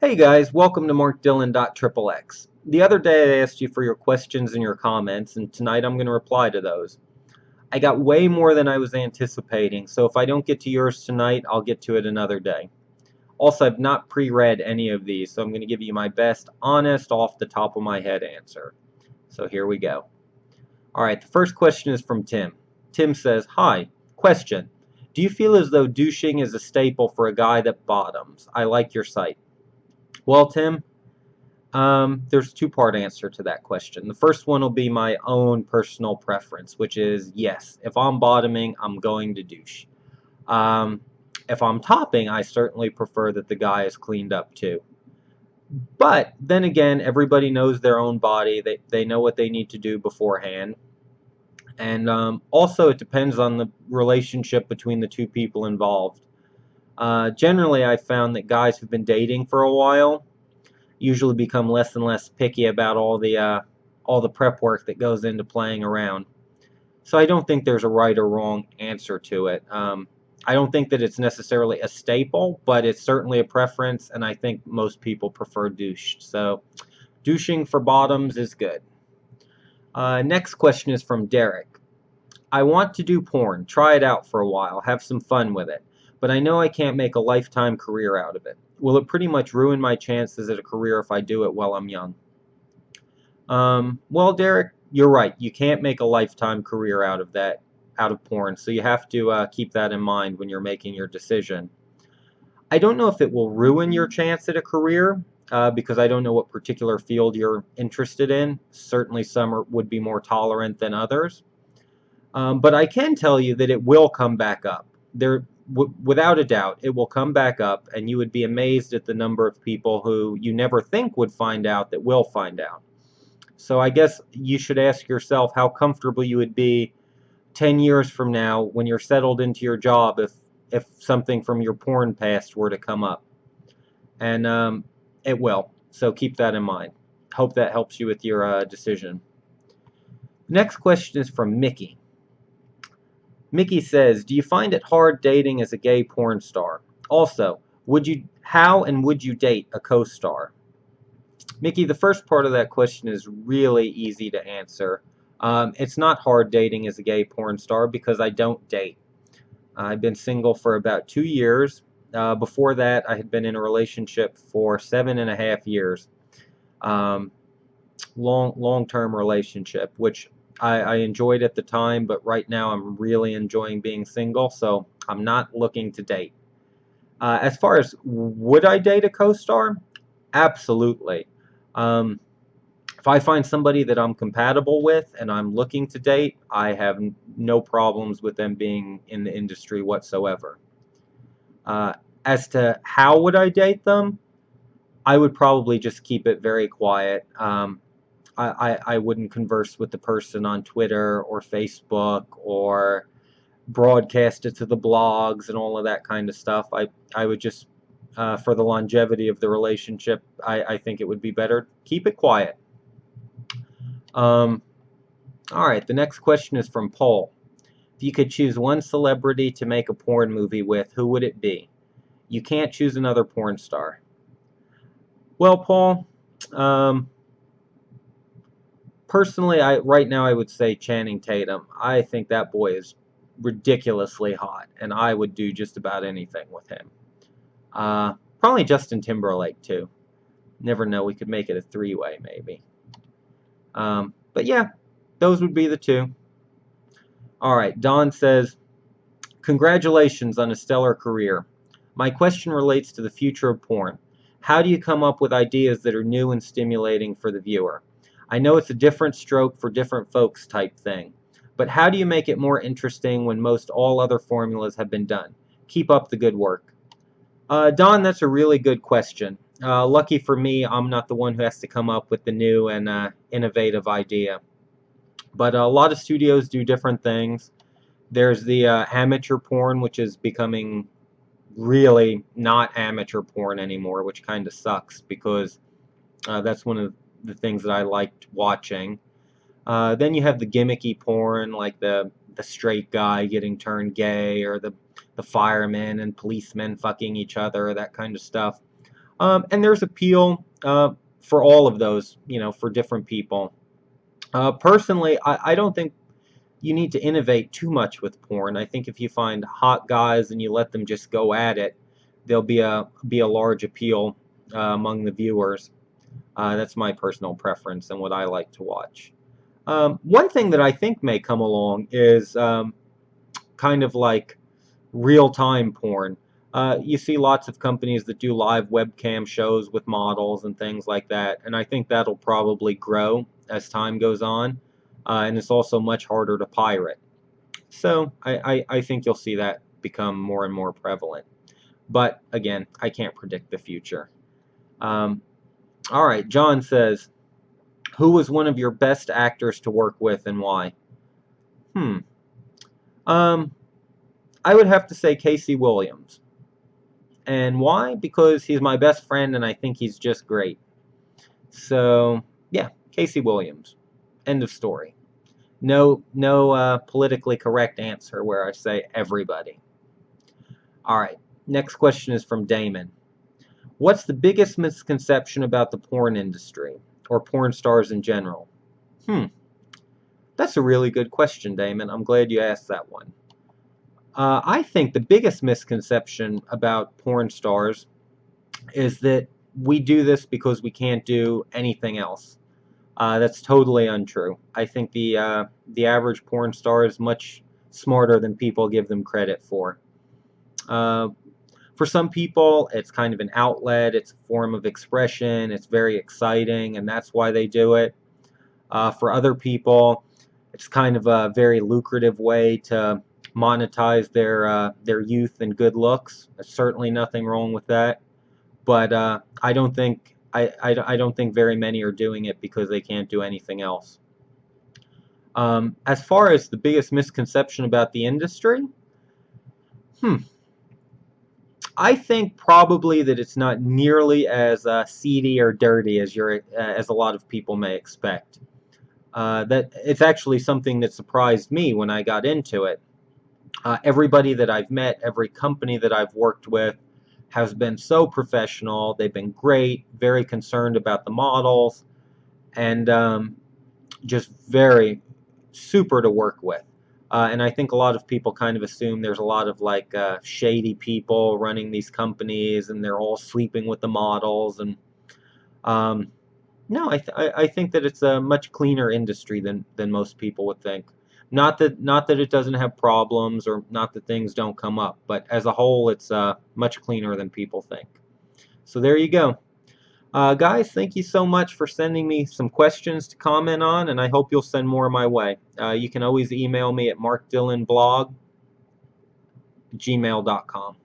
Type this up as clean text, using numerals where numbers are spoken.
Hey guys, welcome to markdillon.xxx. The other day I asked you for your questions and your comments, and tonight I'm going to reply to those. I got way more than I was anticipating, so if I don't get to yours tonight, I'll get to it another day. Also, I've not pre-read any of these, so I'm going to give you my best, honest, off the top of my head answer. So here we go. Alright, the first question is from Tim. Tim says, Hi, question. Do you feel as though douching is a staple for a guy that bottoms? I like your site. Well, Tim, there's a two-part answer to that question. The first one will be my own personal preference, which is yes, if I'm bottoming, I'm going to douche. Um, if I'm topping, I certainly prefer that the guy is cleaned up too. But then again, everybody knows their own body. They know what they need to do beforehand. And also, it depends on the relationship between the two people involved. Generally, I've found that guys who've been dating for a while usually become less and less picky about all the prep work that goes into playing around. So I don't think there's a right or wrong answer to it. I don't think that it's necessarily a staple, but it's certainly a preference, and I think most people prefer douche. So douching for bottoms is good. Next question is from Derek. I want to do porn, try it out for a while, have some fun with it, but I know I can't make a lifetime career out of it. Will it pretty much ruin my chances at a career if I do it while I'm young? Well, Derek, you're right. You can't make a lifetime career out of that, out of porn, so you have to keep that in mind when you're making your decision. I don't know if it will ruin your chance at a career, because I don't know what particular field you're interested in. Certainly would be more tolerant than others. But I can tell you that it will come back up. Without a doubt, it will come back up, and you would be amazed at the number of people who you never think would find out that will find out. So I guess you should ask yourself how comfortable you would be 10 years from now when you're settled into your job if something from your porn past were to come up. And it will. So keep that in mind. Hope that helps you with your decision. Next question is from Mickey. Mickey says, do you find it hard dating as a gay porn star? Also, how and would you date a co-star? Mickey, the first part of that question is really easy to answer. It's not hard dating as a gay porn star because I don't date. I've been single for about 2 years. Before that, I had been in a relationship for 7.5 years. Um, long-term relationship, which I enjoyed at the time, but right now I'm really enjoying being single, so I'm not looking to date. As far as would I date a co-star? Absolutely. Um, if I find somebody that I'm compatible with and I'm looking to date, I have no problems with them being in the industry whatsoever. Uh, as to how would I date them, I would probably just keep it very quiet. I wouldn't converse with the person on Twitter or Facebook or broadcast it to the blogs and all of that kind of stuff. I would just, for the longevity of the relationship, I think it would be better keep it quiet. All right, the next question is from Paul. If you could choose one celebrity to make a porn movie with, who would it be? You can't choose another porn star. Well, Paul, um, personally, right now I would say Channing Tatum. I think that boy is ridiculously hot, and I would do just about anything with him. Probably Justin Timberlake too. Never know, we could make it a three-way maybe. But yeah, those would be the two. All right, Don says, congratulations on a stellar career. My question relates to the future of porn. How do you come up with ideas that are new and stimulating for the viewer? I know it's a different stroke for different folks type thing, but how do you make it more interesting when most all other formulas have been done? Keep up the good work. Don, that's a really good question. Lucky for me, I'm not the one who has to come up with the new and innovative idea. But a lot of studios do different things. There's the amateur porn, which is becoming really not amateur porn anymore, which kind of sucks because that's one of the things that I liked watching. Then you have the gimmicky porn, like the straight guy getting turned gay, or the firemen and policemen fucking each other, that kind of stuff. And there's appeal for all of those, for different people. Personally, I don't think you need to innovate too much with porn. I think if you find hot guys and you let them just go at it, there'll be a large appeal among the viewers. That's my personal preference and what I like to watch. One thing that I think may come along is kind of like real-time porn. You see lots of companies that do live webcam shows with models and things like that, and I think that'll probably grow as time goes on, and it's also much harder to pirate. So I think you'll see that become more and more prevalent. But again, I can't predict the future. Um, all right, John says, who was one of your best actors to work with and why? Hmm. Um, I would have to say Casey Williams. And why? Because he's my best friend and I think he's just great. So, yeah, Casey Williams. End of story. No politically correct answer where I say everybody. All right, next question is from Damon. What's the biggest misconception about the porn industry or porn stars in general? Hmm, that's a really good question, Damon. I'm glad you asked that one. I think the biggest misconception about porn stars is that we do this because we can't do anything else. That's totally untrue. I think the average porn star is much smarter than people give them credit for. Uh, for some people, it's kind of an outlet. It's a form of expression. It's very exciting, and that's why they do it. For other people, it's kind of a very lucrative way to monetize their youth and good looks. There's certainly nothing wrong with that. But I don't think very many are doing it because they can't do anything else. As far as the biggest misconception about the industry, hmm, I think probably that it's not nearly as seedy or dirty as a lot of people may expect. That it's actually something that surprised me when I got into it. Everybody that I've met, every company that I've worked with, has been so professional. They've been great, very concerned about the models, and just very super to work with. And I think a lot of people kind of assume there's a lot of like shady people running these companies, and they're all sleeping with the models. And um, no, I think that it's a much cleaner industry than most people would think. Not that it doesn't have problems or not that things don't come up, but as a whole, it's much cleaner than people think. So there you go. Guys, thank you so much for sending me some questions to comment on, and I hope you'll send more my way. You can always email me at markdillonblog@gmail.com.